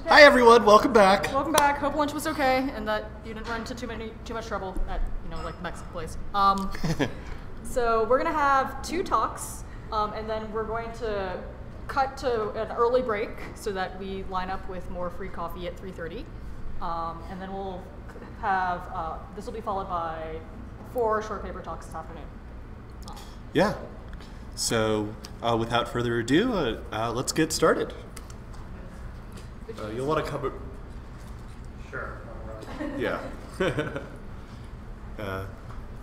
Hi everyone, welcome back. Welcome back. Hope lunch was okay and that you didn't run into too much trouble at like the Mexican place. So we're gonna have 2 talks, and then we're going to cut to an early break so that we line up with more free coffee at 3:30, and then we'll have this will be followed by 4 short paper talks this afternoon. Yeah. So without further ado, let's get started. You'll want to cover. Sure. Yeah.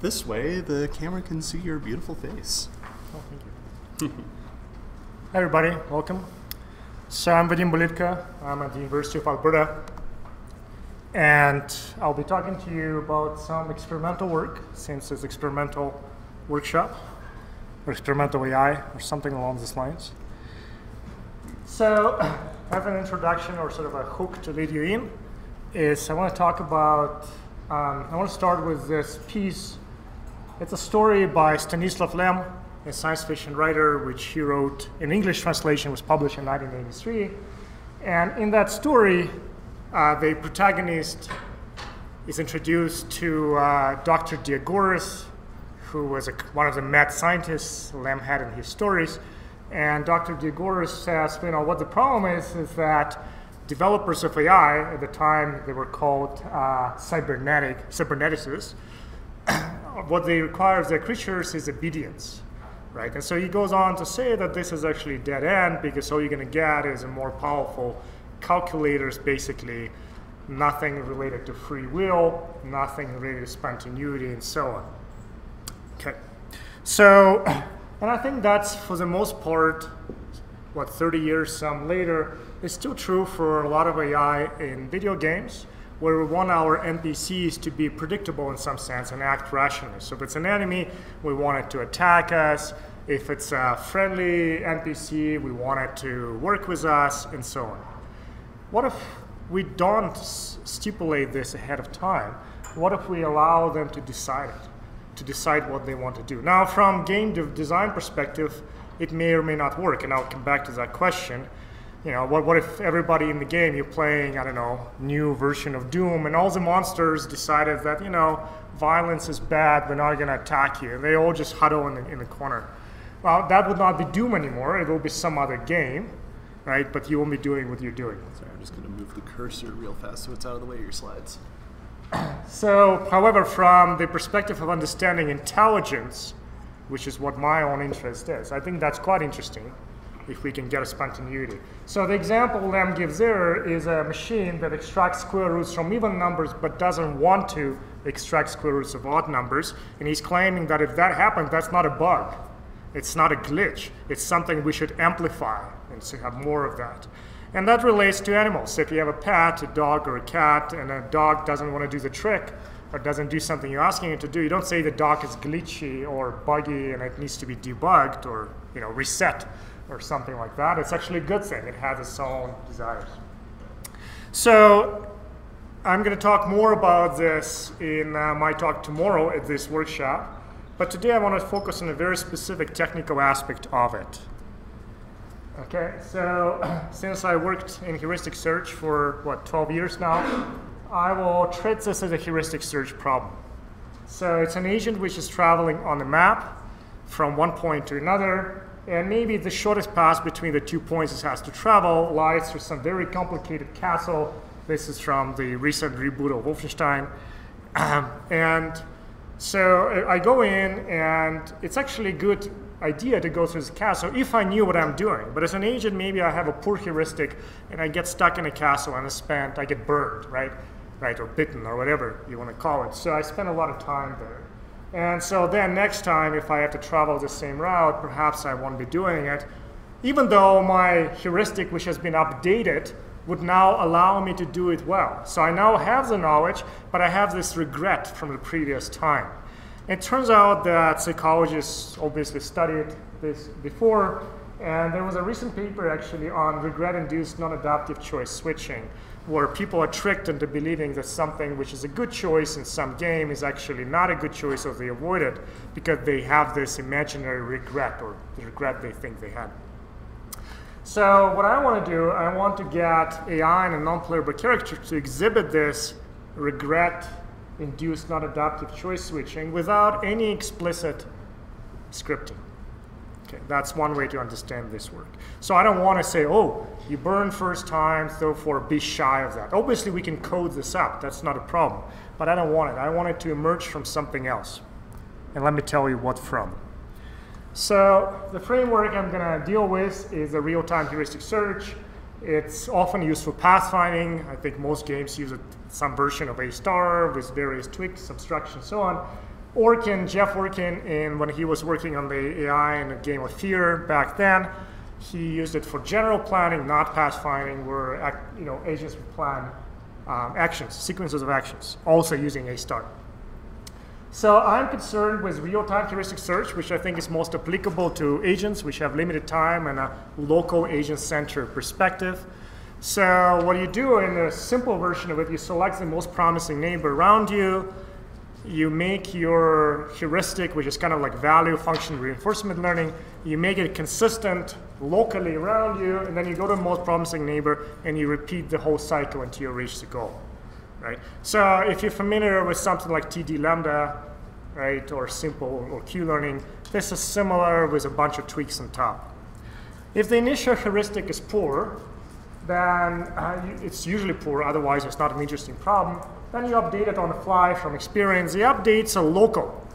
This way, the camera can see your beautiful face. Oh, thank you. Hi, everybody. Welcome. So I'm Vadim Bulitka. I'm at the University of Alberta. And I'll be talking to you about some experimental work, since it's experimental workshop, or experimental AI, or something along these lines. So, as an introduction or sort of a hook to lead you in, is I want to talk about, I want to start with this piece. It's a story by Stanislav Lem, a science fiction writer, which he wrote in English translation, was published in 1983. And in that story, the protagonist is introduced to Dr. Diagoras, who was one of the mad scientists Lem had in his stories. And Dr. Diagoras says, what the problem is that developers of AI, at the time they were called cyberneticists, what they require of their creatures is obedience, right? And so he goes on to say that this is actually a dead end because all you're going to get is a more powerful calculators, basically nothing related to free will, nothing related to spontaneity, and so on. Okay, so. And I think that's, for the most part, 30 years some later, is still true for a lot of AI in video games, where we want our NPCs to be predictable in some sense and act rationally. So if it's an enemy, we want it to attack us. If it's a friendly NPC, we want it to work with us, and so on. What if we don't stipulate this ahead of time? What if we allow them to decide it? To decide what they want to do. Now, from game design perspective, it may or may not work, and I'll come back to that question. What if everybody in the game, you're playing, I don't know, new version of Doom, and all the monsters decided that, violence is bad, we're not going to attack you, and they all just huddle in the corner. Well, that would not be Doom anymore, it will be some other game, right? But you won't be doing what you're doing. Sorry, I'm just going to move the cursor real fast so it's out of the way of your slides. So, however, from the perspective of understanding intelligence, which is what my own interest is, I think that's quite interesting if we can get a spontaneity. So the example Lem gives there is a machine that extracts square roots from even numbers but doesn't want to extract square roots of odd numbers. And he's claiming that if that happens, that's not a bug. It's not a glitch. It's something we should amplify and so have more of that. And that relates to animals. So if you have a pet, a dog or a cat, and a dog doesn't want to do the trick or doesn't do something you're asking it to do, you don't say the dog is glitchy or buggy and it needs to be debugged or reset or something like that. It's actually a good thing. It has its own desires. So I'm going to talk more about this in my talk tomorrow at this workshop. But today I want to focus on a very specific technical aspect of it. Okay, so since I worked in heuristic search for, 12 years now, I will treat this as a heuristic search problem. So it's an agent which is traveling on the map from one point to another, and maybe the shortest path between the 2 points it has to travel lies through some very complicated castle. This is from the recent reboot of Wolfenstein. And so I go in, and it's actually a good idea to go through the castle if I knew what I'm doing. But as an agent, maybe I have a poor heuristic and I get stuck in a castle and I get burned, right, or bitten or whatever you want to call it. So I spend a lot of time there. And so then next time, if I have to travel the same route, perhaps I won't be doing it, even though my heuristic, which has been updated, would now allow me to do it well. So I now have the knowledge, but I have this regret from the previous time. It turns out that psychologists obviously studied this before, and there was a recent paper actually on regret-induced non-adaptive choice switching, where people are tricked into believing that something which is a good choice in some game is actually not a good choice, or they avoid it because they have this imaginary regret, or the regret they think they had. So what I want to do, I want to get AI and a non-playable character to exhibit this regret-induced non-adaptive choice switching without any explicit scripting. Okay, that's one way to understand this work. So I don't want to say, oh, you burn first time, therefore be shy of that. Obviously, we can code this up. That's not a problem. But I don't want it. I want it to emerge from something else. And let me tell you what from. So the framework I'm going to deal with is a real-time heuristic search. It's often used for pathfinding. I think most games use some version of A* with various tweaks, abstractions, so on. Jeff Orkin, when he was working on the AI in a game of Fear back then, he used it for general planning, not pathfinding, where agents would plan actions, sequences of actions, also using A*. So I'm concerned with real-time heuristic search, which I think is most applicable to agents which have limited time and a local agent-centered perspective. So what you do in a simple version of it, you select the most promising neighbor around you, you make your heuristic, which is kind of like value function reinforcement learning, you make it consistent locally around you, and then you go to the most promising neighbor and you repeat the whole cycle until you reach the goal. Right? So if you're familiar with something like TD lambda, right, or simple or Q-learning, this is similar with a bunch of tweaks on top. If the initial heuristic is poor, then it's usually poor, otherwise it's not an interesting problem. Then you update it on the fly from experience. The updates are local.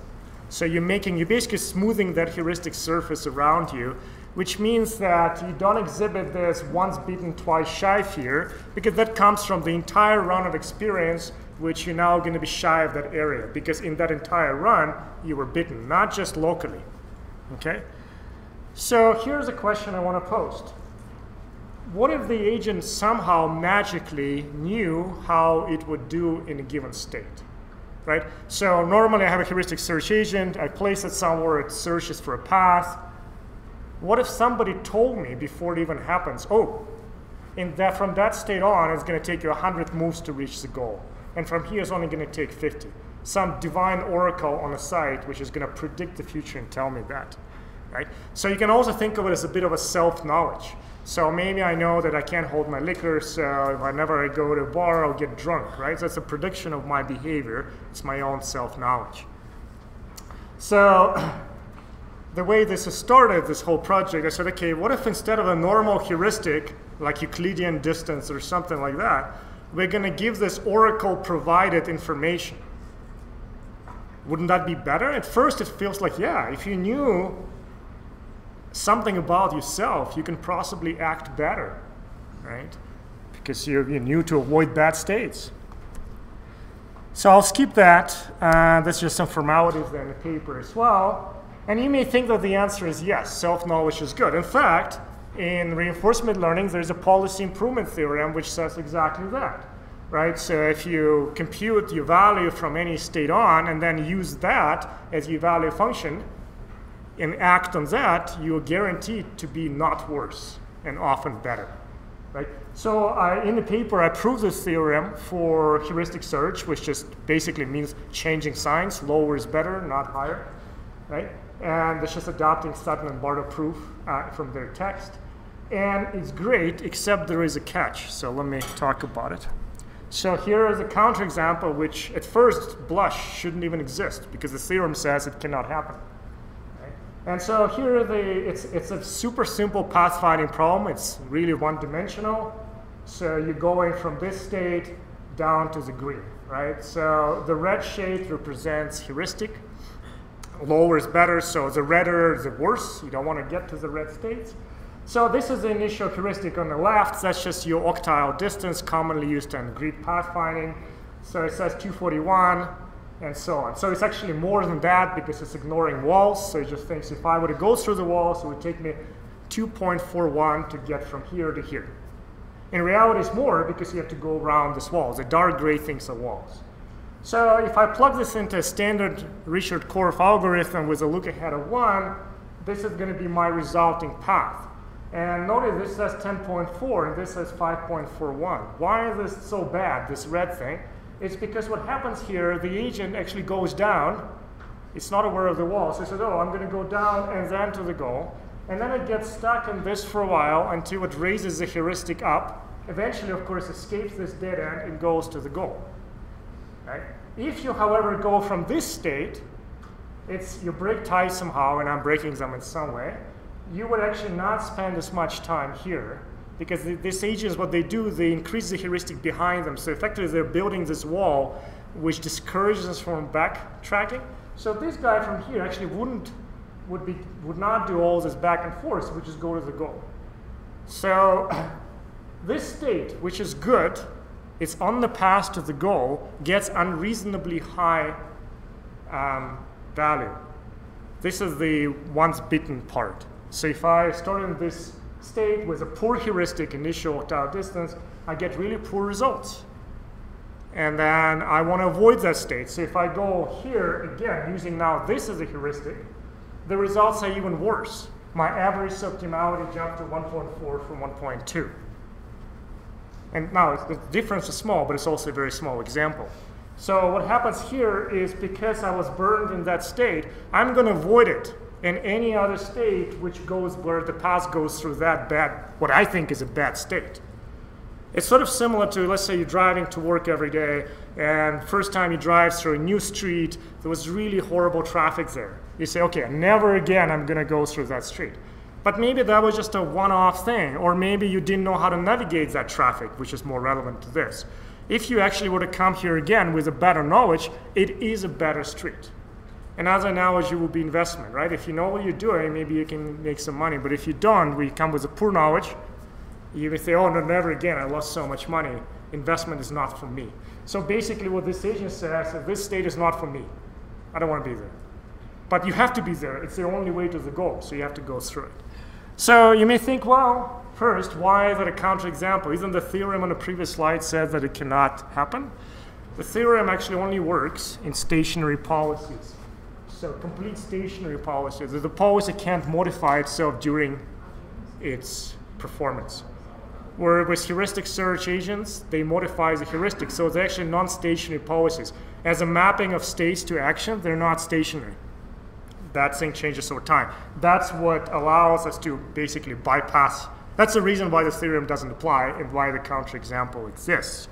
So you're basically smoothing that heuristic surface around you, which means that you don't exhibit this once bitten, twice shy fear, because that comes from the entire run of experience, which you're now going to be shy of that area, because in that entire run, you were bitten, not just locally. Okay? So here's a question I want to post. What if the agent somehow magically knew how it would do in a given state? Right? So normally I have a heuristic search agent, I place it somewhere, it searches for a path. What if somebody told me before it even happens, oh, from that state on, it's going to take you 100 moves to reach the goal. And from here, it's only going to take 50. Some divine oracle on a site which is going to predict the future and tell me that. Right? So you can also think of it as a bit of a self-knowledge. So maybe I know that I can't hold my liquor, so whenever I go to a bar, I'll get drunk. Right? So that's a prediction of my behavior. It's my own self-knowledge. So the way this has started, this whole project, I said, okay, what if instead of a normal heuristic, like Euclidean distance or something like that, we're going to give this oracle-provided information? Wouldn't that be better? At first, it feels like, yeah, if you knew something about yourself, you can possibly act better, right? Because you knew to avoid bad states. So I'll skip that. That's just some formalities there in the paper as well. And you may think that the answer is yes, self-knowledge is good. In fact, in reinforcement learning, there's a policy improvement theorem which says exactly that, right? So if you compute your value from any state on and then use that as your value function and act on that, you are guaranteed to be not worse and often better, right? So in the paper, I proved this theorem for heuristic search, which just basically means changing signs. Lower is better, not higher, right? And it's just adopting Sutton and Bartow proof from their text. And it's great, except there is a catch. So let me talk about it. So here is a counterexample, which at first blush shouldn't even exist, because the theorem says it cannot happen. Right? And so here it's a super simple pathfinding problem. It's really one-dimensional. So you're going from this state down to the green, right? So the red shade represents heuristic. Lower is better, so the redder, the worse. You don't want to get to the red states. So this is the initial heuristic on the left. That's just your octile distance, commonly used in grid pathfinding. So it says 241, and so on. So it's actually more than that because it's ignoring walls. So it just thinks if I were to go through the walls, it would take me 2.41 to get from here to here. In reality, it's more because you have to go around these walls. The dark gray things are walls. So if I plug this into a standard Richard Korf algorithm with a look ahead of 1, this is going to be my resulting path. And notice this says 10.4 and this says 5.41. Why is this so bad, this red thing? It's because what happens here, the agent actually goes down. It's not aware of the wall. So it says, oh, I'm going to go down and then to the goal. and then it gets stuck in this for a while until it raises the heuristic up. Eventually, of course, escapes this dead end and goes to the goal. Right? If you, however, go from this state, you break ties somehow, and I'm breaking them in some way, you would actually not spend as much time here, because these agents, what they do, they increase the heuristic behind them. So effectively, they're building this wall, which discourages us from backtracking. So this guy from here actually would not do all this back and forth, would just go to the goal. So this state, which is good, it's on the path to the goal, gets unreasonably high value. This is the once bitten part. So if I start in this state with a poor heuristic initial octave distance, I get really poor results. And then I want to avoid that state. So if I go here, again, using now this as a heuristic, the results are even worse. My average suboptimality jumped to 1.4 from 1.2. And now the difference is small, but it's also a very small example. So what happens here is, because I was burned in that state, I'm going to avoid it in any other state which goes where the path goes through that bad, what I think is a bad state. It's sort of similar to, let's say you're driving to work every day, and first time you drive through a new street, there was really horrible traffic there. You say, okay, never again I'm going to go through that street. But maybe that was just a one-off thing, or maybe you didn't know how to navigate that traffic, which is more relevant to this. If you actually were to come here again with a better knowledge, it is a better street. Another analogy would be investment, right? If you know what you're doing, maybe you can make some money. But if you don't, we come with a poor knowledge, you may say, oh, no, never again, I lost so much money. Investment is not for me. So basically what this agent says is, this state is not for me. I don't want to be there. But you have to be there. It's the only way to the goal, so you have to go through it. So you may think, well, first, why is that a counterexample? Isn't the theorem on the previous slide said that it cannot happen? The theorem actually only works in stationary policies. So complete stationary policies. The policy can't modify itself during its performance. Where with heuristic search agents, they modify the heuristic. So they're actually non-stationary policies. As a mapping of states to action, they're not stationary. That thing changes over time. That's what allows us to basically bypass. That's the reason why the theorem doesn't apply and why the counterexample exists.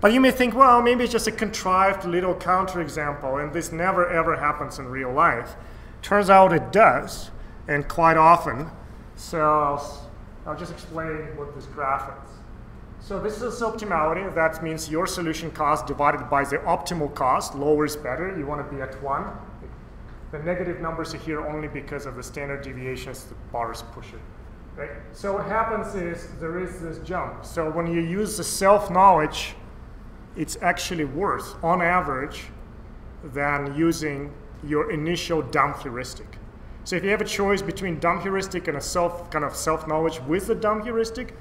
But you may think, well, maybe it's just a contrived little counterexample, and this never ever happens in real life. Turns out it does, and quite often. So I'll just explain what this graph is. So this is optimality. That means your solution cost divided by the optimal cost. Lower is better. You want to be at 1. The negative numbers are here only because of the standard deviations the bars push it. Right? So what happens is there is this jump. So when you use the self-knowledge, it's actually worse, on average, than using your initial dumb heuristic. So if you have a choice between dumb heuristic and a self-knowledge with a dumb heuristic,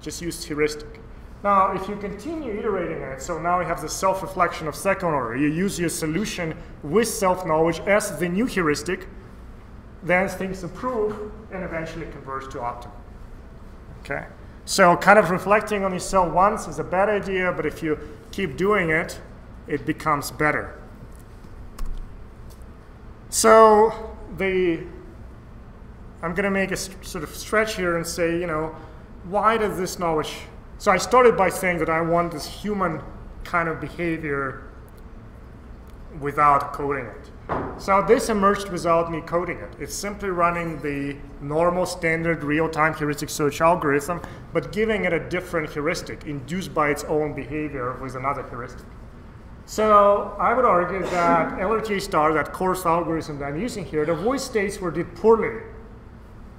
just use heuristic. Now, if you continue iterating it, so now you have the self-reflection of second order. You use your solution with self-knowledge as the new heuristic, then things improve and eventually converge to optimal. Okay? So kind of reflecting on yourself once is a bad idea, but if you keep doing it, it becomes better. So I'm going to make a sort of stretch here and say, why does this knowledge... So I started by saying that I want this human kind of behavior without coding it. So this emerged without me coding it. It's simply running the normal standard real-time heuristic search algorithm, but giving it a different heuristic induced by its own behavior with another heuristic. So I would argue that LRJ star, that coarse algorithm that I'm using here, the voice states were did poorly.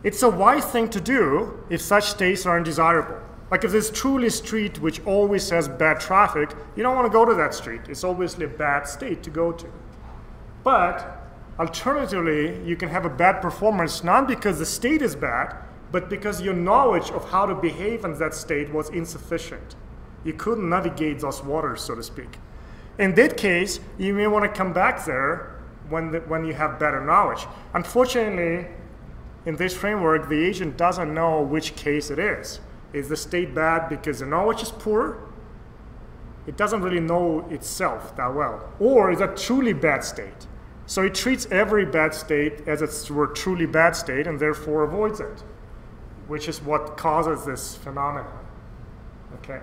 It's a wise thing to do if such states are undesirable. Like if there's truly a street which always has bad traffic, you don't want to go to that street. It's obviously a bad state to go to. But alternatively, you can have a bad performance not because the state is bad, but because your knowledge of how to behave in that state was insufficient. You couldn't navigate those waters, so to speak. In that case, you may want to come back there when you have better knowledge. Unfortunately, in this framework, the agent doesn't know which case it is. Is the state bad because the knowledge is poor? It doesn't really know itself that well. Or is that truly bad state? So it treats every bad state as its truly bad state and therefore avoids it, which is what causes this phenomenon. Okay.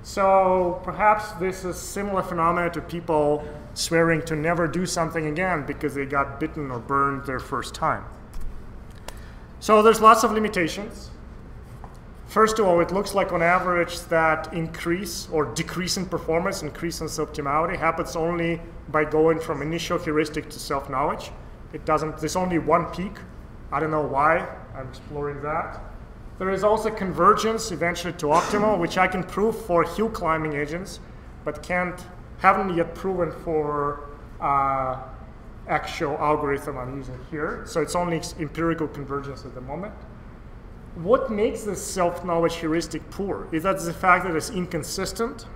So perhaps this is similar phenomena to people swearing to never do something again because they got bitten or burned their first time. So there's lots of limitations. First of all, it looks like on average that increase or decrease in performance, increase in optimality happens only by going from initial heuristic to self-knowledge. It doesn't, there's only one peak. I don't know why, I'm exploring that. There is also convergence eventually to optimal, which I can prove for hill climbing agents, but haven't yet proven for actual algorithm I'm using here. So it's only empirical convergence at the moment. What makes this self-knowledge heuristic poor? Is that the fact that it's inconsistent?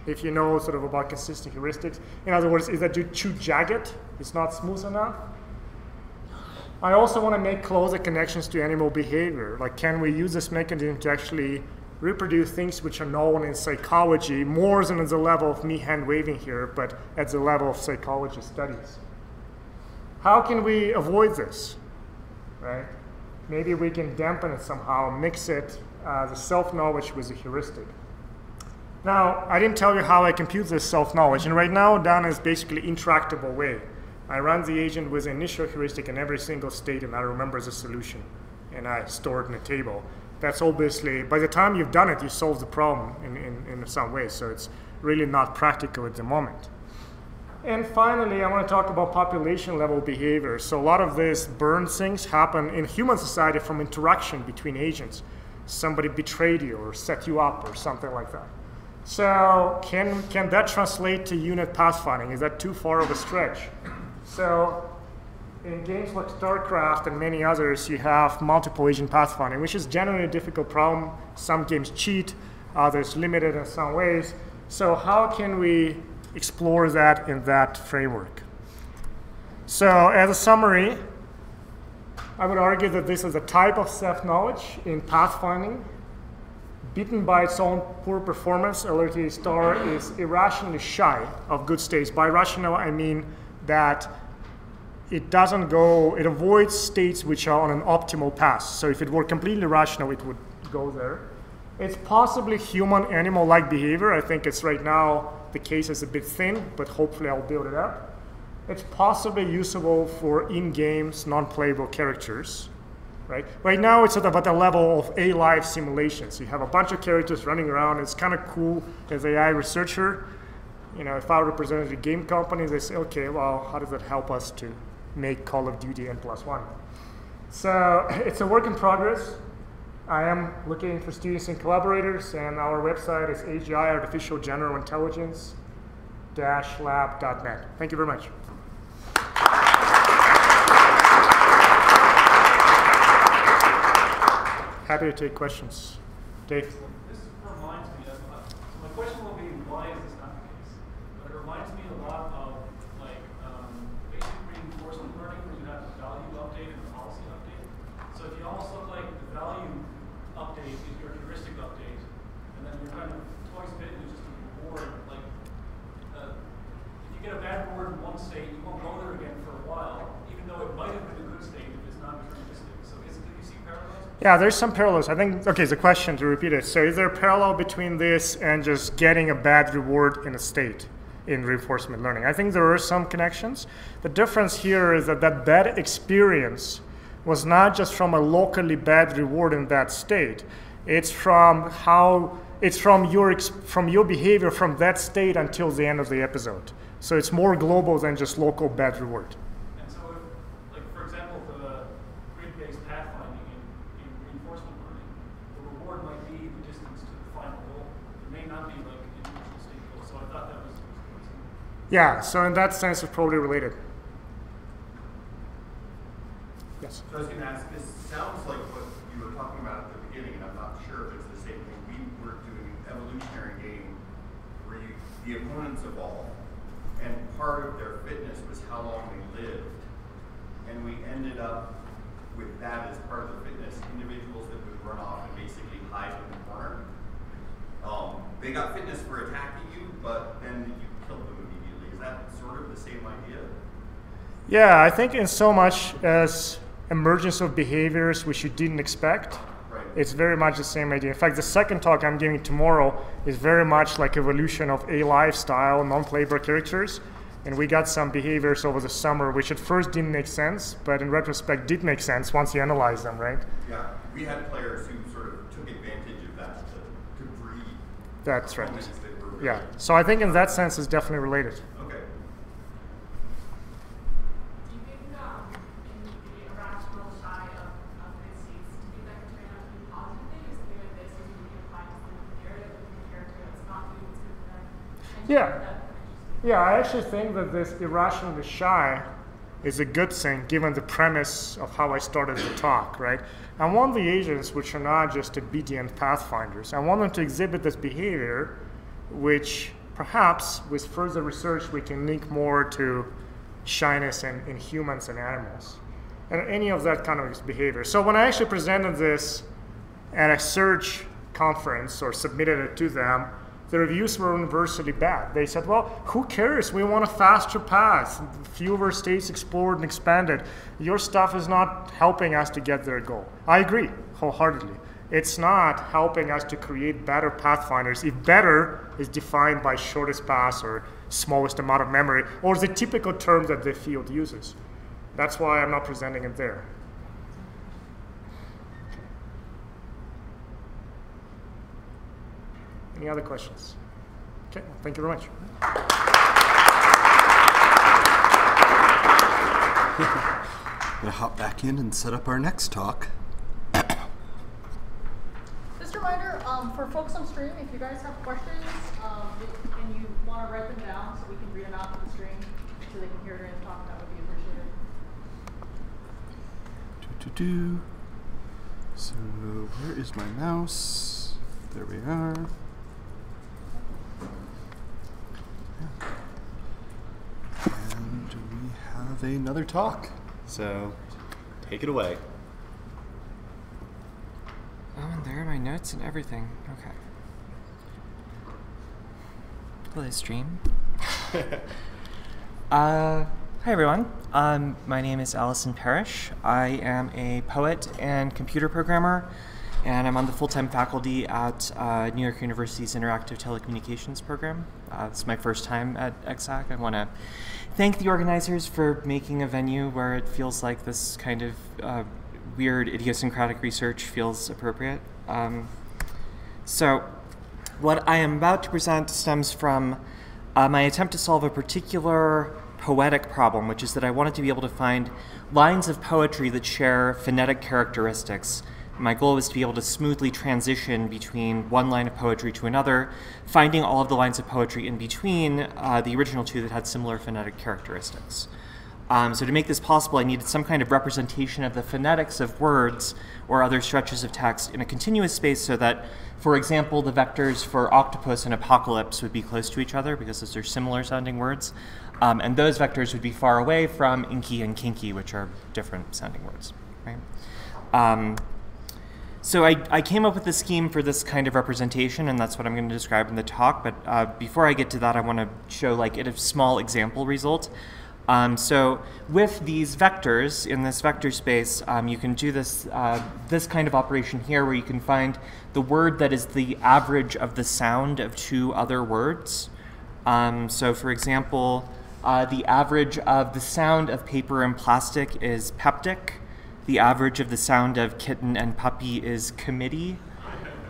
If you know sort of about consistent heuristics. In other words, is that too jagged? It's not smooth enough? I also want to make closer connections to animal behavior. Like, can we use this mechanism to actually reproduce things which are known in psychology more than at the level of me hand waving here, but at the level of psychology studies? How can we avoid this, right? Maybe we can dampen it somehow, mix it, the self-knowledge with the heuristic. Now, I didn't tell you how I compute this self-knowledge, and right now done is basically intractable way. I run the agent with the initial heuristic in every single state, and I remember the solution, and I store it in a table. That's obviously, by the time you've done it, you solve the problem in some way, so it's really not practical at the moment. And finally, I want to talk about population level behavior. So a lot of these burn things happen in human society from interaction between agents. Somebody betrayed you or set you up or something like that. So can that translate to unit pathfinding? Is that too far of a stretch? So in games like StarCraft and many others, you have multiple agent pathfinding, which is generally a difficult problem. Some games cheat, others limited in some ways. So how can we explore that in that framework? So as a summary, I would argue that this is a type of self-knowledge in pathfinding. Beaten by its own poor performance, LRT star is irrationally shy of good states. By rational, I mean that it avoids states which are on an optimal path. So if it were completely rational, it would go there. It's possibly human animal-like behavior. I think it's right now, the case is a bit thin, but hopefully I'll build it up. It's possibly usable for in-games, non-playable characters. Right? Right now, it's sort of at the level of A-live simulations. You have a bunch of characters running around. It's kind of cool as an AI researcher. You know, if I represented a game company, they say, okay, well, how does that help us to make Call of Duty N+1? So it's a work in progress. I am looking for students and collaborators, and our website is AGI, Artificial General Intelligence-lab.net. Thank you very much. Happy to take questions. Dave? This reminds me of, so my question will be, why is this not the case? But it reminds me a lot of like basic reinforcement learning, where you have the value update and the policy update. So if you almost look like the value update is your heuristic update, and then you're kind of twice bitten is just a reward. Like if you get a bad reward in one state, you won't go there again for a while, even though it might have been a good state if it's not deterministic. So do you see parallels? Yeah, there's some parallels. I think, okay, the question to repeat it. So is there a parallel between this and just getting a bad reward in a state in reinforcement learning? I think there are some connections. The difference here is that that bad experience was not just from a locally bad reward in that state. It's from your behavior from that state until the end of the episode. So it's more global than just local bad reward. And so, if, like for example, the grid-based pathfinding in reinforcement learning, the reward might be the distance to the final goal. It may not be like an individual state goal. So I thought that was. Yeah. So in that sense, it's probably related. Yes. So I was going to ask, this sounds like what you were talking about at the beginning, and I'm not sure if it's the same thing. We were doing an evolutionary game where the opponents evolved, and part of their fitness was how long they lived. And we ended up with that as part of the fitness, individuals that would run off and basically hide in the corner. They got fitness for attacking you, but then you killed them immediately. Is that sort of the same idea? Yeah, I think in so much as emergence of behaviors which you didn't expect, Right. it's very much the same idea. In fact, the second talk I'm giving tomorrow is very much like evolution of alive style, non-playable characters. And we got some behaviors over the summer which at first didn't make sense, but in retrospect did make sense once you analyze them, right? Yeah, we had players who sort of took advantage of that to breed. That's right. opponents that were really- Yeah, so I think in that sense it's definitely related. Okay. Do you think in the irrational side of this seeds, do you think that could turn out to be positive thing, or something like this, is we can find some narrative with the character that's not doing what's good for them? And do you Yeah. think that- Yeah, I actually think that this irrationally shy is a good thing given the premise of how I started the talk, right? I want the agents which are not just obedient pathfinders. I want them to exhibit this behavior which perhaps with further research we can link more to shyness in humans and animals. And any of that kind of behavior. So when I actually presented this at a search conference or submitted it to them, the reviews were universally bad. They said, well, who cares? We want a faster path, fewer states explored and expanded. Your stuff is not helping us to get their goal. I agree wholeheartedly. It's not helping us to create better pathfinders if better is defined by shortest path or smallest amount of memory, or the typical term that the field uses. That's why I'm not presenting it there. Any other questions? Okay, well, thank you very much. Gonna hop back in and set up our next talk. Just a reminder, for folks on stream, if you guys have questions and you want to write them down so we can read them out to the stream so they can hear during the talk, that would be appreciated. So where is my mouse? There we are. And we have another talk. So take it away. Oh, and there are my notes and everything. Okay. Hello, stream. Hi, everyone. My name is Allison Parrish. I am a poet and computer programmer, and I'm on the full-time faculty at New York University's Interactive Telecommunications program. This is my first time at EXAG. I want to thank the organizers for making a venue where it feels like this kind of weird idiosyncratic research feels appropriate. So what I am about to present stems from my attempt to solve a particular poetic problem, which is that I wanted to be able to find lines of poetry that share phonetic characteristics. My goal was to be able to smoothly transition between one line of poetry to another, finding all of the lines of poetry in between the original two that had similar phonetic characteristics. So to make this possible, I needed some kind of representation of the phonetics of words or other stretches of text in a continuous space so that, for example, the vectors for octopus and apocalypse would be close to each other because those are similar sounding words. And those vectors would be far away from inky and kinky, which are different sounding words. Right? So I came up with the scheme for this kind of representation, and that's what I'm going to describe in the talk. But before I get to that, I want to show like a small example result. So with these vectors in this vector space, you can do this this kind of operation here, where you can find the word that is the average of the sound of two other words. So for example, the average of the sound of paper and plastic is peptic. The average of the sound of kitten and puppy is committee.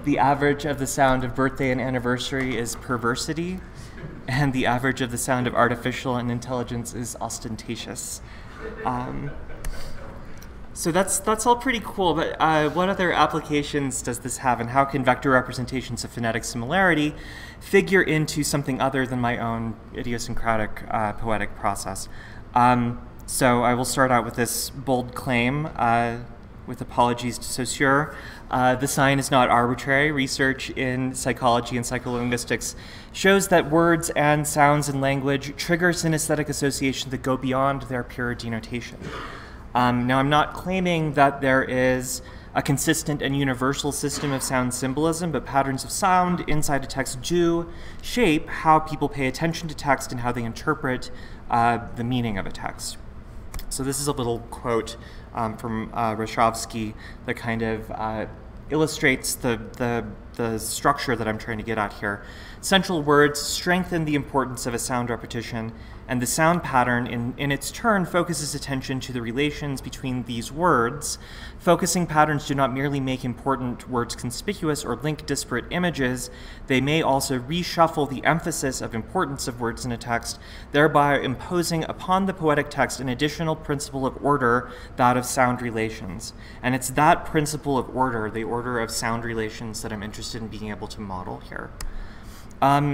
The average of the sound of birthday and anniversary is perversity. And the average of the sound of artificial and intelligence is ostentatious. So that's all pretty cool, but what other applications does this have, and how can vector representations of phonetic similarity figure into something other than my own idiosyncratic poetic process? So I will start out with this bold claim, with apologies to Saussure. The sign is not arbitrary. Research in psychology and psycholinguistics shows that words and sounds in language trigger synesthetic associations that go beyond their pure denotation. Now, I'm not claiming that there is a consistent and universal system of sound symbolism, but patterns of sound inside a text do shape how people pay attention to text and how they interpret the meaning of a text. So this is a little quote from Rashkovsky that kind of illustrates the structure that I'm trying to get at here. Central words strengthen the importance of a sound repetition, and the sound pattern in its turn focuses attention to the relations between these words. Focusing patterns do not merely make important words conspicuous or link disparate images, they may also reshuffle the emphasis of importance of words in a text, thereby imposing upon the poetic text an additional principle of order, that of sound relations. And it's that principle of order, the order of sound relations, that I'm interested in being able to model here.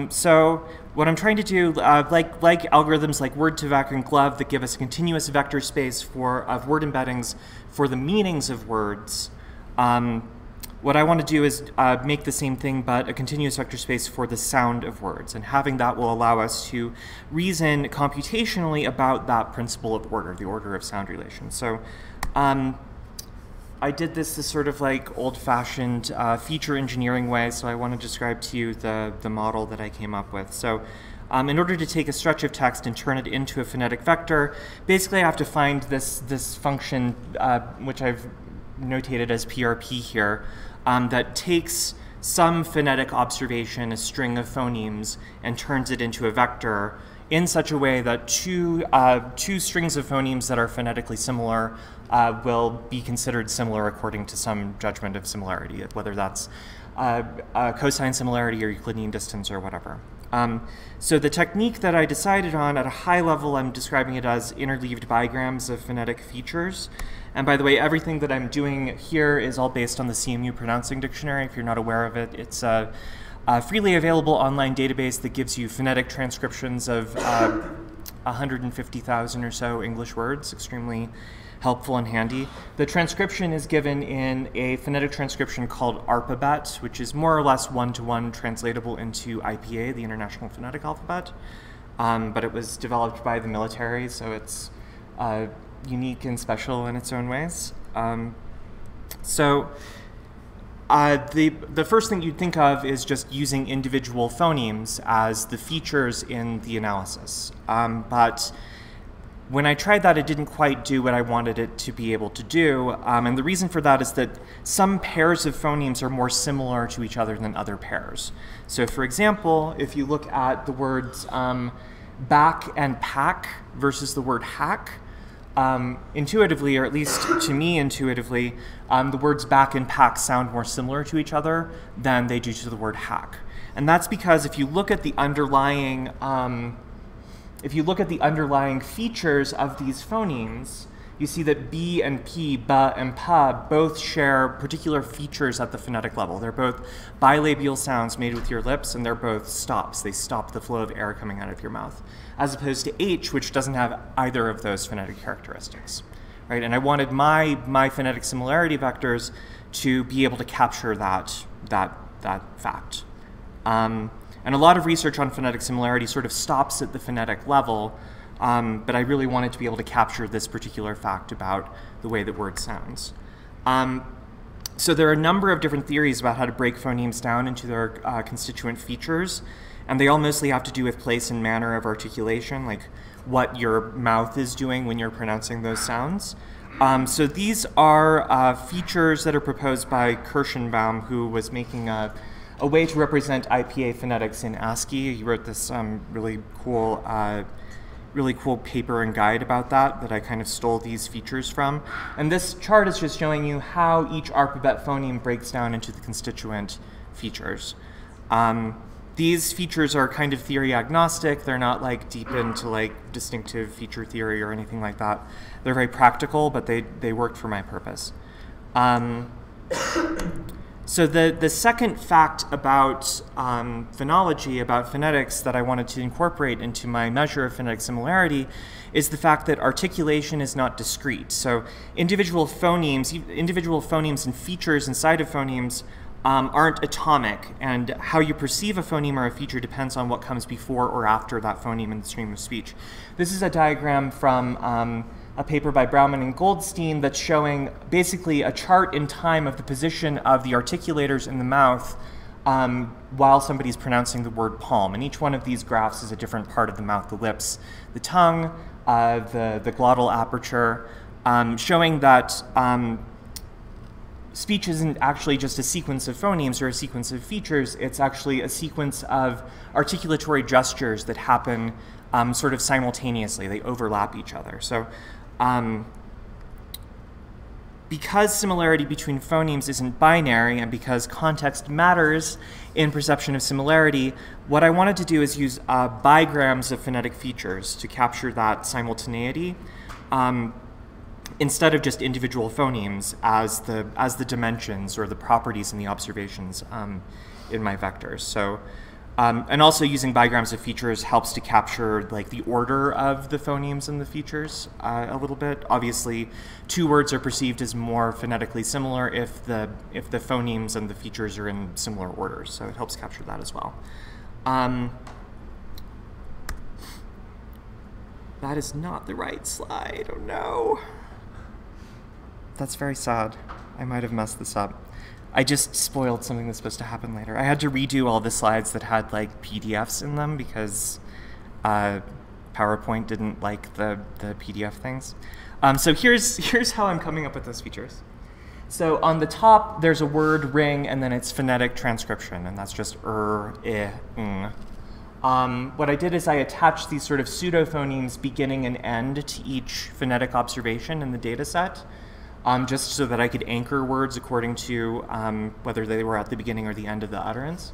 So what I'm trying to do, like algorithms like word2vec and glove that give us a continuous vector space of word embeddings for the meanings of words, what I want to do is make the same thing but a continuous vector space for the sound of words, and having that will allow us to reason computationally about that principle of order, the order of sound relations. So I did this sort of like old-fashioned feature engineering way, so I want to describe to you the model that I came up with. So in order to take a stretch of text and turn it into a phonetic vector, basically I have to find this function, which I've notated as PRP here, that takes some phonetic observation, a string of phonemes, and turns it into a vector in such a way that two strings of phonemes that are phonetically similar will be considered similar according to some judgment of similarity, whether that's cosine similarity or Euclidean distance or whatever. So the technique that I decided on at a high level, I'm describing it as interleaved bigrams of phonetic features. And by the way, everything that I'm doing here is all based on the CMU Pronouncing Dictionary. If you're not aware of it, it's a freely available online database that gives you phonetic transcriptions of 150,000 or so English words, extremely helpful and handy. The transcription is given in a phonetic transcription called ARPABET, which is more or less one-to-one translatable into IPA, the International Phonetic Alphabet. But it was developed by the military, so it's unique and special in its own ways. The first thing you'd think of is just using individual phonemes as the features in the analysis. But when I tried that, it didn't quite do what I wanted it to be able to do. And the reason for that is that some pairs of phonemes are more similar to each other than other pairs. So for example, if you look at the words back and pack versus the word hack, intuitively, or at least to me intuitively, the words back and pack sound more similar to each other than they do to the word hack. And that's because if you look at the underlying features of these phonemes, you see that B and P, ba and pa, both share particular features at the phonetic level. They're both bilabial sounds made with your lips, and they're both stops. They stop the flow of air coming out of your mouth, as opposed to H, which doesn't have either of those phonetic characteristics, right? And I wanted my phonetic similarity vectors to be able to capture that fact. And a lot of research on phonetic similarity sort of stops at the phonetic level, but I really wanted to be able to capture this particular fact about the way that word sounds. So there are a number of different theories about how to break phonemes down into their constituent features, and they all mostly have to do with place and manner of articulation, like what your mouth is doing when you're pronouncing those sounds. So these are features that are proposed by Kirschenbaum, who was making a way to represent IPA phonetics in ASCII. He wrote this really cool paper and guide about that I kind of stole these features from. And this chart is just showing you how each ARPABET phoneme breaks down into the constituent features. These features are kind of theory agnostic. They're not like deep into like distinctive feature theory or anything like that. They're very practical, but they worked for my purpose. So the second fact about phonology, about phonetics, that I wanted to incorporate into my measure of phonetic similarity is the fact that articulation is not discrete. So individual phonemes and features inside of phonemes aren't atomic, and how you perceive a phoneme or a feature depends on what comes before or after that phoneme in the stream of speech. This is a diagram from a paper by Brauman and Goldstein that's showing basically a chart in time of the position of the articulators in the mouth while somebody's pronouncing the word palm. And each one of these graphs is a different part of the mouth, the lips, the tongue, the glottal aperture, showing that speech isn't actually just a sequence of phonemes or a sequence of features, it's actually a sequence of articulatory gestures that happen sort of simultaneously. They overlap each other. So because similarity between phonemes isn't binary and because context matters in perception of similarity, what I wanted to do is use bigrams of phonetic features to capture that simultaneity instead of just individual phonemes as the dimensions or the properties in the observations in my vectors. So, and also using bigrams of features helps to capture like the order of the phonemes and the features a little bit. Obviously, two words are perceived as more phonetically similar if the phonemes and the features are in similar orders. So it helps capture that as well. That is not the right slide. Oh no. That's very sad. I might have messed this up. I just spoiled something that's supposed to happen later. I had to redo all the slides that had like PDFs in them because PowerPoint didn't like the PDF things. So here's how I'm coming up with those features. So on the top, there's a word ring, and then it's phonetic transcription, and that's just ng. What I did is I attached these sort of pseudophonemes beginning and end to each phonetic observation in the data set. Just so that I could anchor words according to whether they were at the beginning or the end of the utterance.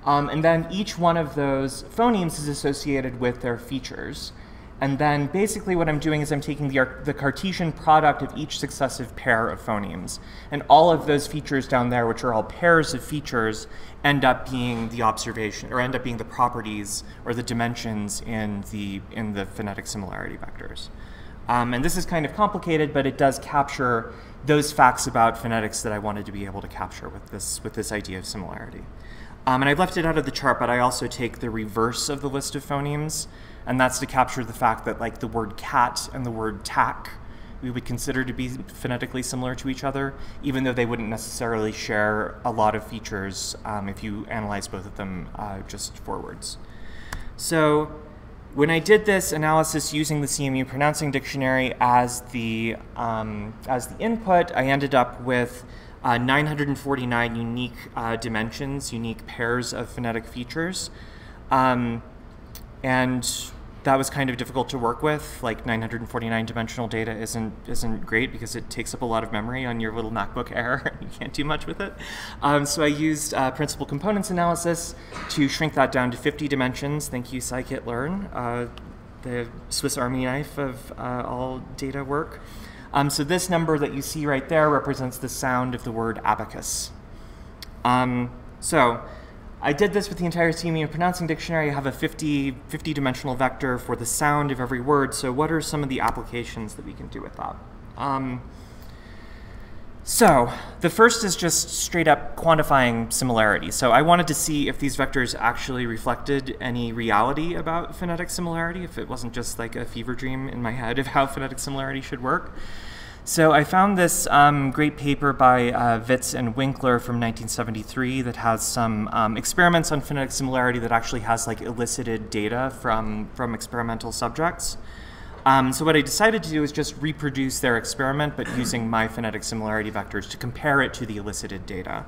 And then each one of those phonemes is associated with their features. And then basically what I'm doing is I'm taking the Cartesian product of each successive pair of phonemes. And all of those features down there, which are all pairs of features, end up being the observation, or end up being the properties or the dimensions in the phonetic similarity vectors. And this is kind of complicated, but it does capture those facts about phonetics that I wanted to be able to capture with this idea of similarity. And I've left it out of the chart, but I also take the reverse of the list of phonemes, and that's to capture the fact that like the word cat and the word tack we would consider to be phonetically similar to each other, even though they wouldn't necessarily share a lot of features if you analyze both of them just forwards. So when I did this analysis using the CMU pronouncing dictionary as the input, I ended up with 949 unique dimensions, unique pairs of phonetic features. And that was kind of difficult to work with. Like 949 dimensional data isn't great because it takes up a lot of memory on your little MacBook Air. You can't do much with it. So I used principal components analysis to shrink that down to 50 dimensions. Thank you, scikit-learn, the Swiss Army knife of all data work. So this number that you see right there represents the sound of the word abacus. So I did this with the entire CMU pronouncing dictionary. I have a 50-dimensional vector for the sound of every word. So what are some of the applications that we can do with that? So the first is just straight up quantifying similarity. So I wanted to see if these vectors actually reflected any reality about phonetic similarity, if it wasn't just like a fever dream in my head of how phonetic similarity should work. So I found this great paper by Witz and Winkler from 1973 that has some experiments on phonetic similarity that actually has like elicited data from experimental subjects. So what I decided to do is just reproduce their experiment, but using my phonetic similarity vectors to compare it to the elicited data.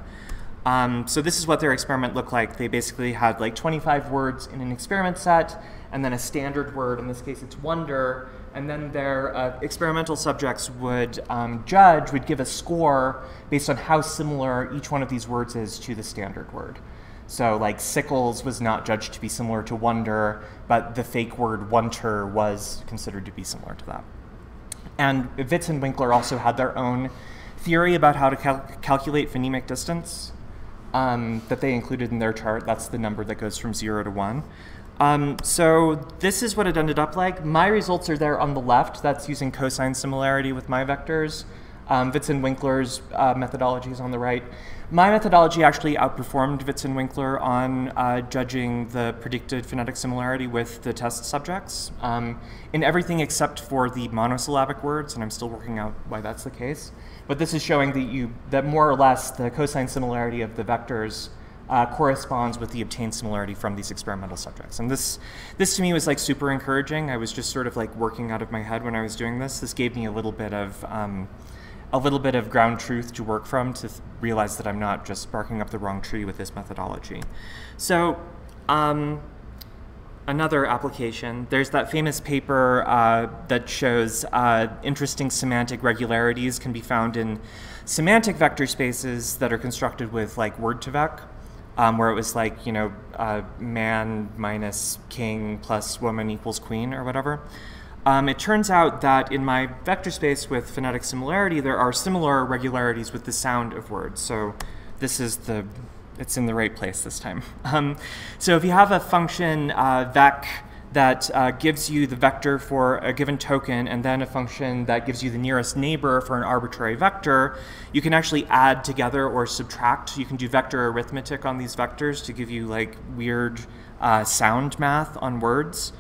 So this is what their experiment looked like. They basically had like 25 words in an experiment set, and then a standard word, in this case it's wonder, and then their experimental subjects would give a score based on how similar each one of these words is to the standard word. So like sickles was not judged to be similar to wonder, but the fake word wunter was considered to be similar to that. And Witz and Winkler also had their own theory about how to calculate phonemic distance that they included in their chart. That's the number that goes from 0 to 1. So this is what it ended up like. My results are there on the left. That's using cosine similarity with my vectors. Witz and Winkler's methodology is on the right. My methodology actually outperformed Witz and Winkler on judging the predicted phonetic similarity with the test subjects in everything except for the monosyllabic words, and I'm still working out why that's the case. But this is showing that more or less the cosine similarity of the vectors corresponds with the obtained similarity from these experimental subjects. And this to me was like super encouraging. I was just sort of like working out of my head when I was doing this. This gave me a little bit of ground truth to work from, to realize that I'm not just barking up the wrong tree with this methodology. So another application, there's that famous paper that shows interesting semantic regularities can be found in semantic vector spaces that are constructed with like word2vec, where it was like, you know, man minus king plus woman equals queen or whatever. It turns out that in my vector space with phonetic similarity, there are similar regularities with the sound of words. So this is it's in the right place this time. So if you have a function vec that gives you the vector for a given token, and then a function that gives you the nearest neighbor for an arbitrary vector, you can actually add together or subtract. You can do vector arithmetic on these vectors to give you like weird sound math on words.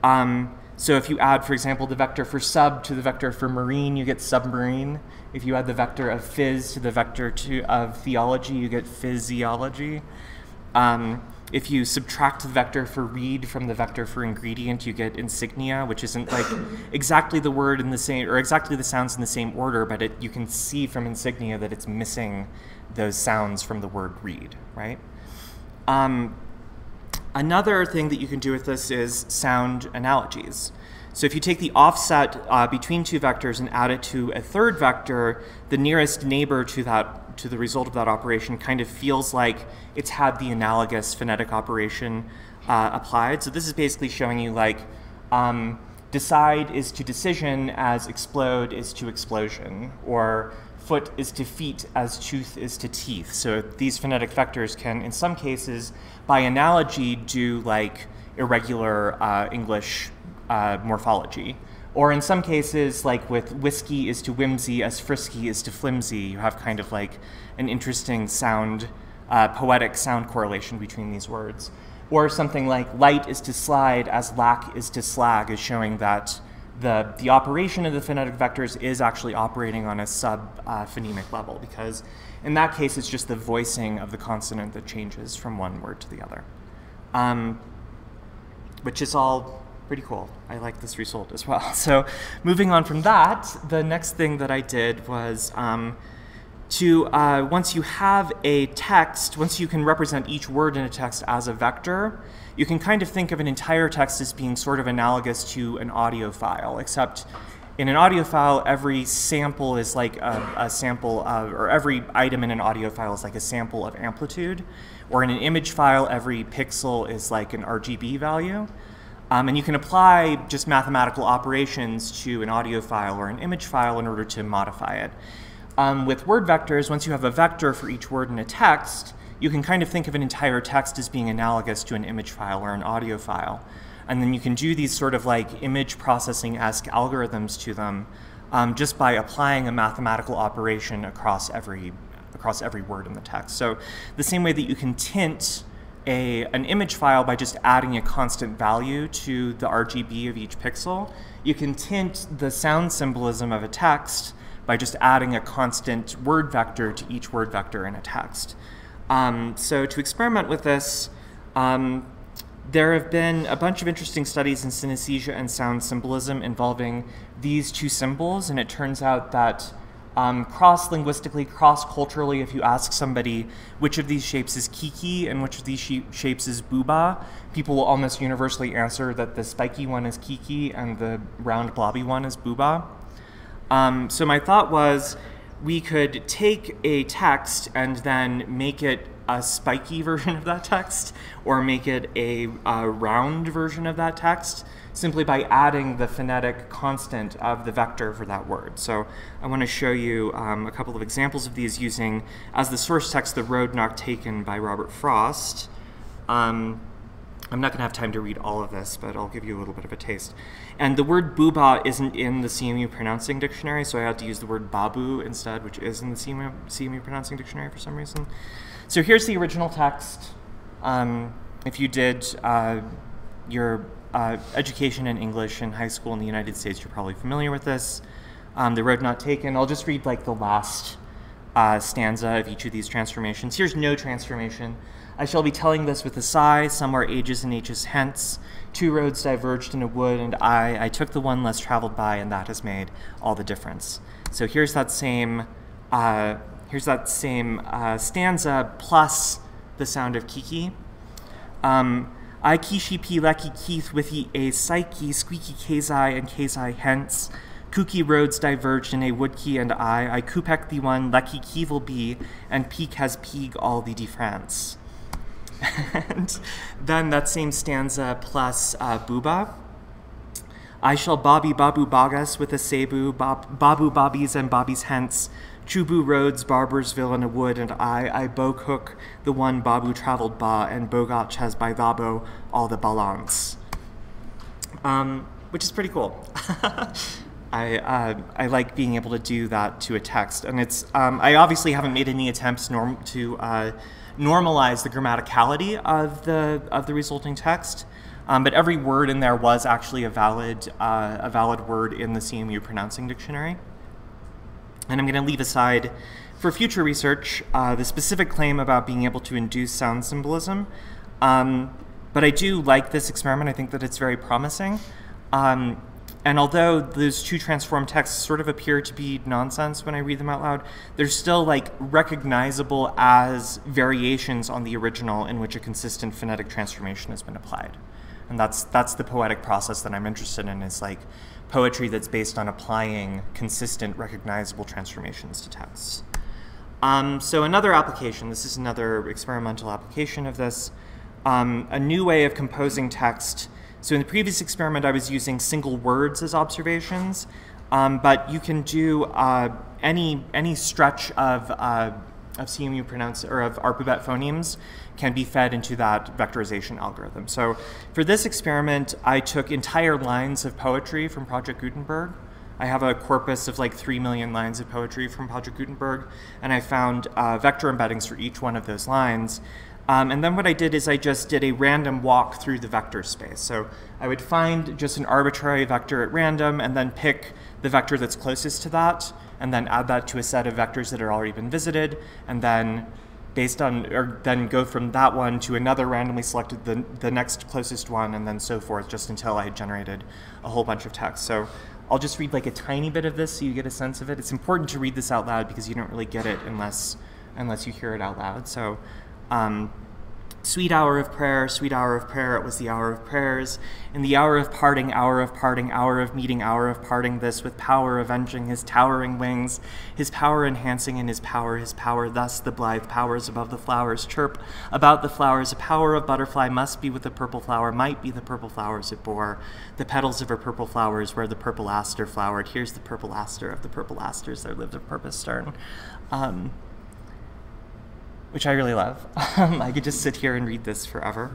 So if you add, for example, the vector for sub to the vector for marine, you get submarine. If you add the vector of phys to the vector of theology, you get physiology. If you subtract the vector for read from the vector for ingredient, you get insignia, which isn't like exactly the word in the same, or exactly the sounds in the same order, but you can see from insignia that it's missing those sounds from the word read, right? Another thing that you can do with this is sound analogies. So if you take the offset between two vectors and add it to a third vector, the nearest neighbor to the result of that operation kind of feels like it's had the analogous phonetic operation applied. So this is basically showing you like decide is to decision as explode is to explosion, or foot is to feet as tooth is to teeth. So these phonetic vectors can, in some cases, by analogy, do like irregular English morphology. Or in some cases, like with whiskey is to whimsy as frisky is to flimsy, you have kind of like an interesting sound, poetic sound correlation between these words. Or something like light is to slide as lack is to slag is showing that the operation of the phonetic vectors is actually operating on a sub-phonemic level, because in that case it's just the voicing of the consonant that changes from one word to the other, which is all pretty cool. I like this result as well. So moving on from that, the next thing that I did was once you have a text, once you can represent each word in a text as a vector, you can kind of think of an entire text as being sort of analogous to an audio file, except in an audio file, every sample is like a sample of, or every item in an audio file is like a sample of amplitude, or in an image file, every pixel is like an RGB value. And you can apply just mathematical operations to an audio file or an image file in order to modify it. With word vectors, once you have a vector for each word in a text, you can kind of think of an entire text as being analogous to an image file or an audio file. And then you can do these sort of like image processing-esque algorithms to them just by applying a mathematical operation across every word in the text. So the same way that you can tint an image file by just adding a constant value to the RGB of each pixel, you can tint the sound symbolism of a text by just adding a constant word vector to each word vector in a text. So to experiment with this, there have been a bunch of interesting studies in synesthesia and sound symbolism involving these two symbols, and it turns out that cross-linguistically, cross-culturally, if you ask somebody which of these shapes is kiki and which of these shapes is booba, people will almost universally answer that the spiky one is kiki and the round blobby one is booba. So my thought was we could take a text and then make it a spiky version of that text, or make it a round version of that text, simply by adding the phonetic constant of the vector for that word. So I want to show you a couple of examples of these using, as the source text, The Road Not Taken by Robert Frost. I'm not going to have time to read all of this, but I'll give you a little bit of a taste. And the word booba isn't in the CMU pronouncing dictionary, so I had to use the word babu instead, which is in the CMU pronouncing dictionary for some reason. So here's the original text. If you did your education in English in high school in the United States, you're probably familiar with this. The Road Not Taken. I'll just read like the last stanza of each of these transformations. Here's no transformation. I shall be telling this with a sigh, somewhere ages and ages hence. Two roads diverged in a wood, and I took the one less traveled by, and that has made all the difference. So here's that same stanza plus the sound of kiki. I kishi pi leki keith with a psyche, squeaky kezai and kezai hence. Kooky roads diverged in a woodkey, and I coopek the one leki keevil be, and peak has peeg all the de France. And then that same stanza plus booba. I shall bobby babu bagas with a cebu, babu bobbies and bobbies hence. Chubu roads, Barbersville in a wood, and I boke hook the one babu traveled ba, and Bogach has by thabo all the balance. Which is pretty cool. I like being able to do that to a text, and it's I obviously haven't made any attempts to normalize the grammaticality of the resulting text, but every word in there was actually a valid word in the CMU pronouncing dictionary. And I'm going to leave aside for future research the specific claim about being able to induce sound symbolism, but I do like this experiment. I think that it's very promising. And although those two transformed texts sort of appear to be nonsense when I read them out loud, they're still like recognizable as variations on the original in which a consistent phonetic transformation has been applied. And that's the poetic process that I'm interested in, is like poetry that's based on applying consistent, recognizable transformations to texts. So another application, this is another experimental application of this, a new way of composing text. So in the previous experiment, I was using single words as observations, but you can do any stretch of CMU or of ARPUBET phonemes can be fed into that vectorization algorithm. So for this experiment, I took entire lines of poetry from Project Gutenberg. I have a corpus of like 3 million lines of poetry from Project Gutenberg, and I found vector embeddings for each one of those lines. And then what I did is I just did a random walk through the vector space. So I would find just an arbitrary vector at random and then pick the vector that's closest to that, and then add that to a set of vectors that had already been visited, and then then go from that one to another randomly selected, the next closest one, and then so forth, just until I had generated a whole bunch of text. So I'll just read like a tiny bit of this so you get a sense of it. It's important to read this out loud because you don't really get it unless you hear it out loud. So sweet hour of prayer, it was the hour of prayers. In the hour of parting, hour of meeting, hour of parting, this with power avenging his towering wings, his power enhancing in his power, thus the blithe powers above the flowers chirp about the flowers. A power of butterfly must be with the purple flower, might be the purple flowers it bore. The petals of her purple flowers where the purple aster flowered. Here's the purple aster of the purple asters, there lived a purpose stern. Which I really love. I could just sit here and read this forever.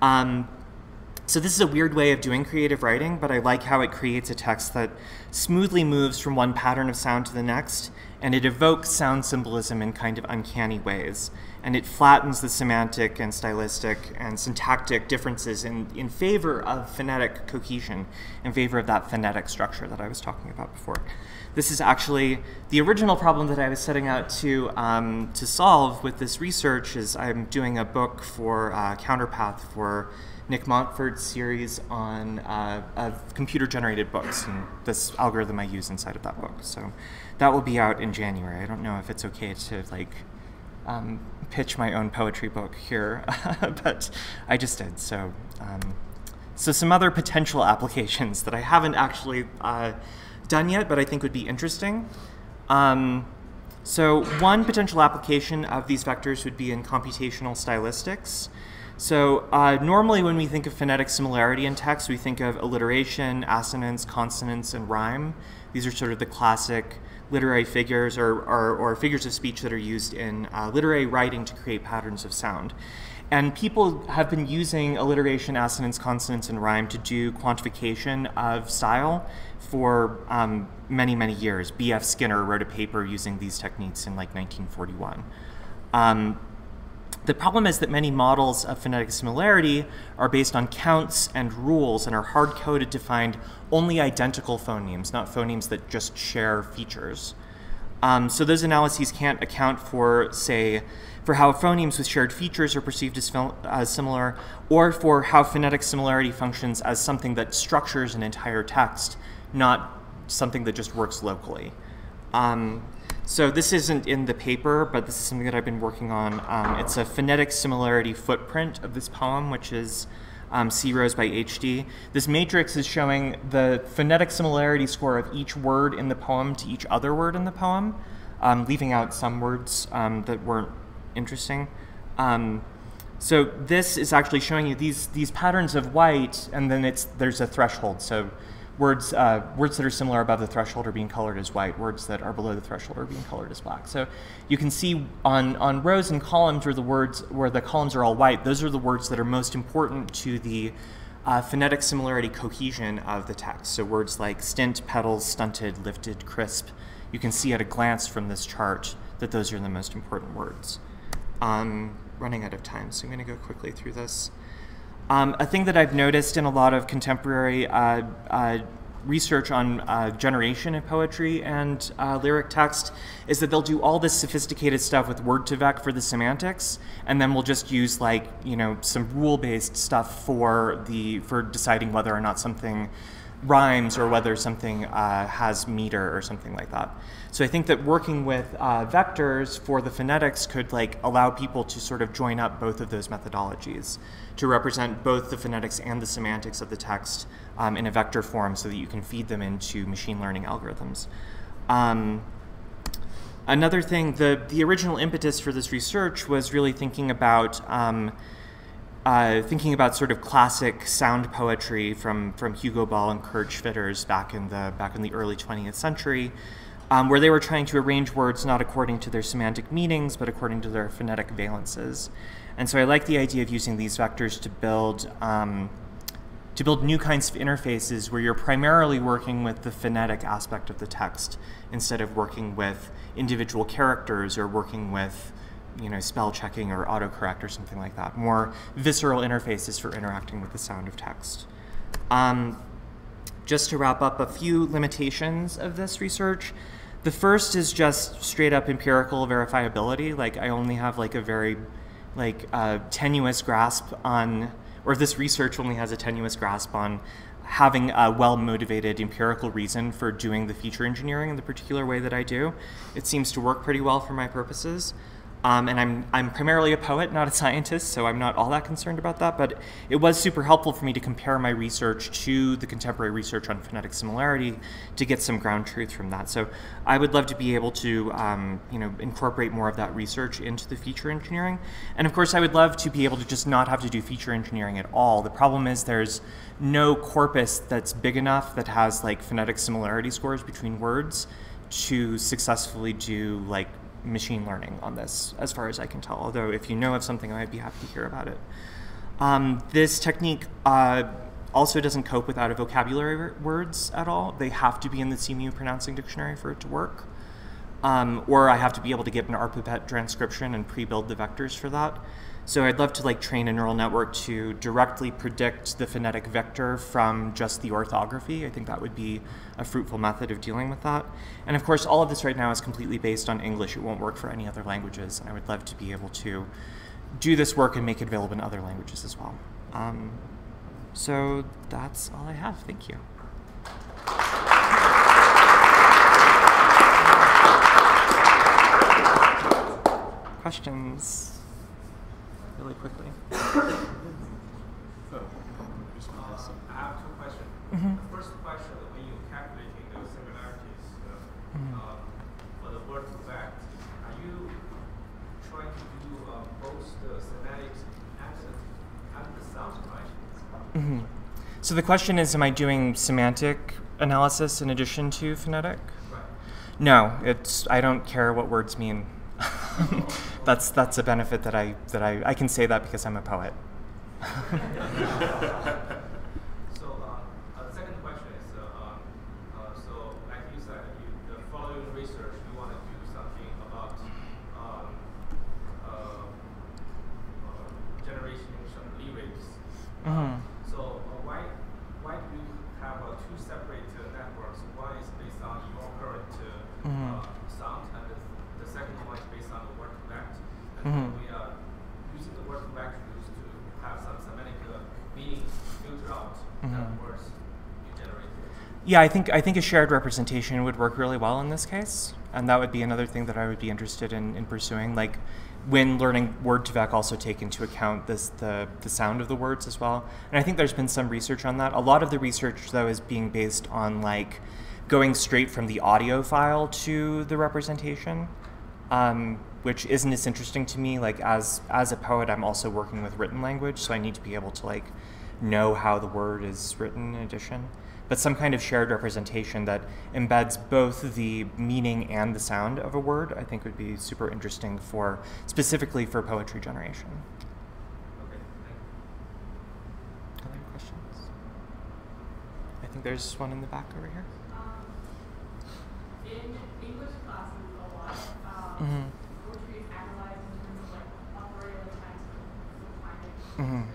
So this is a weird way of doing creative writing, but I like how it creates a text that smoothly moves from one pattern of sound to the next, and it evokes sound symbolism in kind of uncanny ways. And it flattens the semantic and stylistic and syntactic differences in favor of phonetic cohesion, in favor of that phonetic structure that I was talking about before. This is actually the original problem that I was setting out to solve with this research. Is I'm doing a book for Counterpath for Nick Montford's series on of computer-generated books, and this algorithm I use inside of that book. So that will be out in January. I don't know if it's okay to like pitch my own poetry book here, but I just did. So so some other potential applications that I haven't actually done yet, but I think would be interesting. So one potential application of these vectors would be in computational stylistics. So normally when we think of phonetic similarity in text, we think of alliteration, assonance, consonance, and rhyme. These are sort of the classic literary figures or figures of speech that are used in literary writing to create patterns of sound. And people have been using alliteration, assonance, consonance, and rhyme to do quantification of style for many, many years. B.F. Skinner wrote a paper using these techniques in like 1941. The problem is that many models of phonetic similarity are based on counts and rules and are hard-coded to find only identical phonemes, not phonemes that just share features. So those analyses can't account for, say, for how phonemes with shared features are perceived as similar, or for how phonetic similarity functions as something that structures an entire text, not something that just works locally. So this isn't in the paper, but this is something that I've been working on. It's a phonetic similarity footprint of this poem, which is C Rose by AIIDE. This matrix is showing the phonetic similarity score of each word in the poem to each other word in the poem, leaving out some words that weren't interesting. So this is actually showing you these patterns of white, and then there's a threshold. So words that are similar above the threshold are being colored as white. Words that are below the threshold are being colored as black. So you can see on rows and columns where the columns are all white, those are the words that are most important to the phonetic similarity cohesion of the text. So words like stint, petals, stunted, lifted, crisp. You can see at a glance from this chart that those are the most important words. Running out of time, so I'm going to go quickly through this. A thing that I've noticed in a lot of contemporary research on generation in poetry and lyric text is that they'll do all this sophisticated stuff with word-to-vec for the semantics, and then we'll just use some rule-based stuff for deciding whether or not something rhymes or whether something has meter or something like that. So I think that working with vectors for the phonetics could allow people to sort of join up both of those methodologies to represent both the phonetics and the semantics of the text in a vector form so that you can feed them into machine learning algorithms. Another thing, the original impetus for this research was really thinking about sort of classic sound poetry from Hugo Ball and Kurt Schwitters back in the early 20th century, where they were trying to arrange words not according to their semantic meanings, but according to their phonetic valences. And so I like the idea of using these vectors to build new kinds of interfaces where you're primarily working with the phonetic aspect of the text instead of working with individual characters or working with spell checking or autocorrect or something like that. More visceral interfaces for interacting with the sound of text. Just to wrap up, a few limitations of this research. The first is just straight up empirical verifiability. I only have a very tenuous grasp on, or this research only has a tenuous grasp on having a well-motivated empirical reason for doing the feature engineering in the particular way that I do. It seems to work pretty well for my purposes. And I'm primarily a poet, not a scientist, so I'm not all that concerned about that, but it was super helpful for me to compare my research to the contemporary research on phonetic similarity to get some ground truth from that. So I would love to be able to incorporate more of that research into the feature engineering. And of course, I would love to be able to just not have to do feature engineering at all. The problem is there's no corpus that's big enough that has phonetic similarity scores between words to successfully do machine learning on this, as far as I can tell. Although if you know of something, I might be happy to hear about it. This technique also doesn't cope with out-of-vocabulary words at all. They have to be in the CMU pronouncing dictionary for it to work. Or I have to be able to get an RPPET transcription and pre-build the vectors for that. So I'd love to train a neural network to directly predict the phonetic vector from just the orthography. I think that would be a fruitful method of dealing with that. And of course, all of this right now is completely based on English. It won't work for any other languages. And I would love to be able to do this work and make it available in other languages as well. So that's all I have. Thank you. Questions? Really quickly. I have two questions. Mm-hmm. The first question, when you're calculating those similarities for the word fact, are you trying to do both the semantics and the sound right? Mm-hmm. So the question is, am I doing semantic analysis in addition to phonetic? Right. No, I don't care what words mean. That's a benefit that I can say that because I'm a poet. So the second question is, so like you said, the following research, you want to do something about generation lyrics. Mm-hmm. So why do you have two separate networks? One is based on your current sound, about that words you generate. Yeah, I think a shared representation would work really well in this case, and that would be another thing that I would be interested in pursuing. Like, when learning Word2Vec, also take into account the sound of the words as well. And I think there's been some research on that. A lot of the research, though, is being based on like going straight from the audio file to the representation, which isn't as interesting to me. Like, as a poet, I'm also working with written language, so I need to be able to like know how the word is written in addition. But some kind of shared representation that embeds both the meaning and the sound of a word, I think would be super interesting specifically for poetry generation. Okay, thank you. Other questions? I think there's one in the back over here. In English classes, a lot poetry is analyzed in terms of like operator times for timing.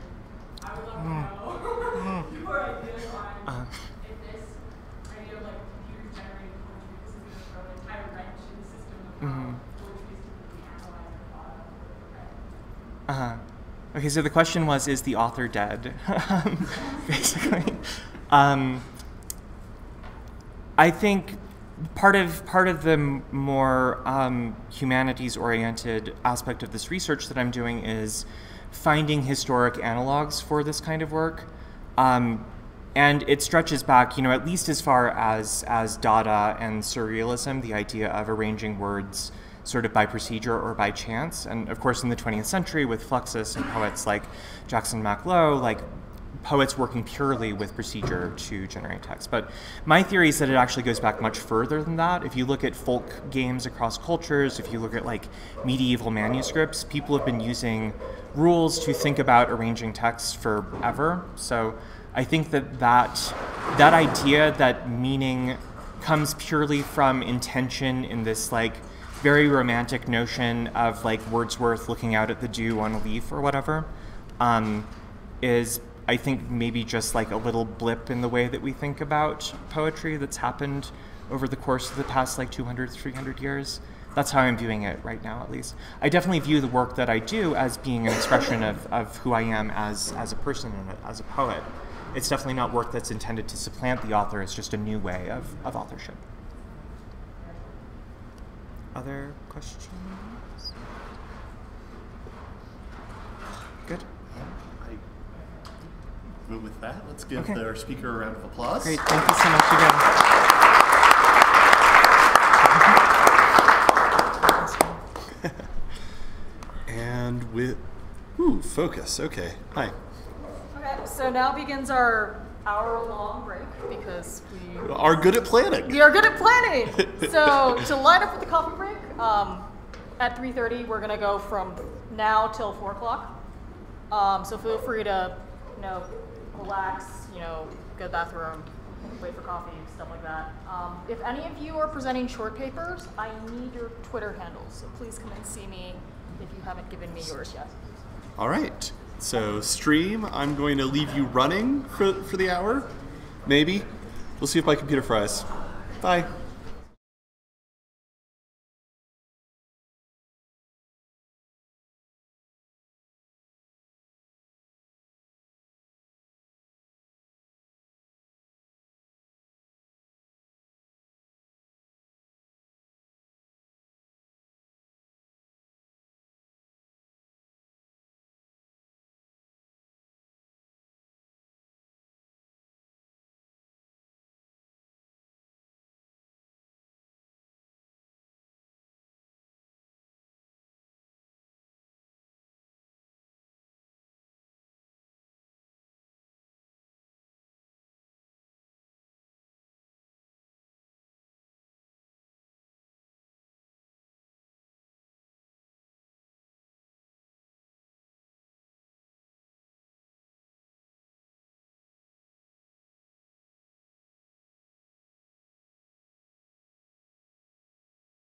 I would love to know your ideas on if this idea of like computers generating poetry, this is going to throw an entire wrench in the system of how poetry is typically analyzed or thought of. Okay, so the question was, is the author dead? Basically. I think part of the more humanities-oriented aspect of this research that I'm doing is finding historic analogs for this kind of work. And it stretches back, at least as far as Dada and Surrealism, the idea of arranging words sort of by procedure or by chance. And of course, in the 20th century, with Fluxus and poets like Jackson Mac Low, like poets working purely with procedure to generate text. But my theory is that it actually goes back much further than that. If you look at folk games across cultures, if you look at like medieval manuscripts, people have been using rules to think about arranging texts forever. So I think that idea that meaning comes purely from intention in this like very romantic notion of like Wordsworth looking out at the dew on a leaf or whatever, is I think maybe just like a little blip in the way that we think about poetry that's happened over the course of the past like 200, 300 years. That's how I'm viewing it right now, at least. I definitely view the work that I do as being an expression of who I am as a person and as a poet. It's definitely not work that's intended to supplant the author. It's just a new way of authorship. Other questions? Good. With that, let's give our speaker a round of applause. Great, thank you so much again. And with, focus, okay. Hi. Okay, so now begins our hour-long break because we Are good at planning. We are good at planning. So to line up with the coffee break, at 3:30 we're gonna go from now till 4 o'clock. So feel free to, relax, go to the bathroom, wait for coffee, stuff like that. If any of you are presenting short papers, I need your Twitter handles. So please come and see me if you haven't given me yours yet. All right. So stream, I'm going to leave you running for the hour. Maybe. We'll see if my computer fries. Bye.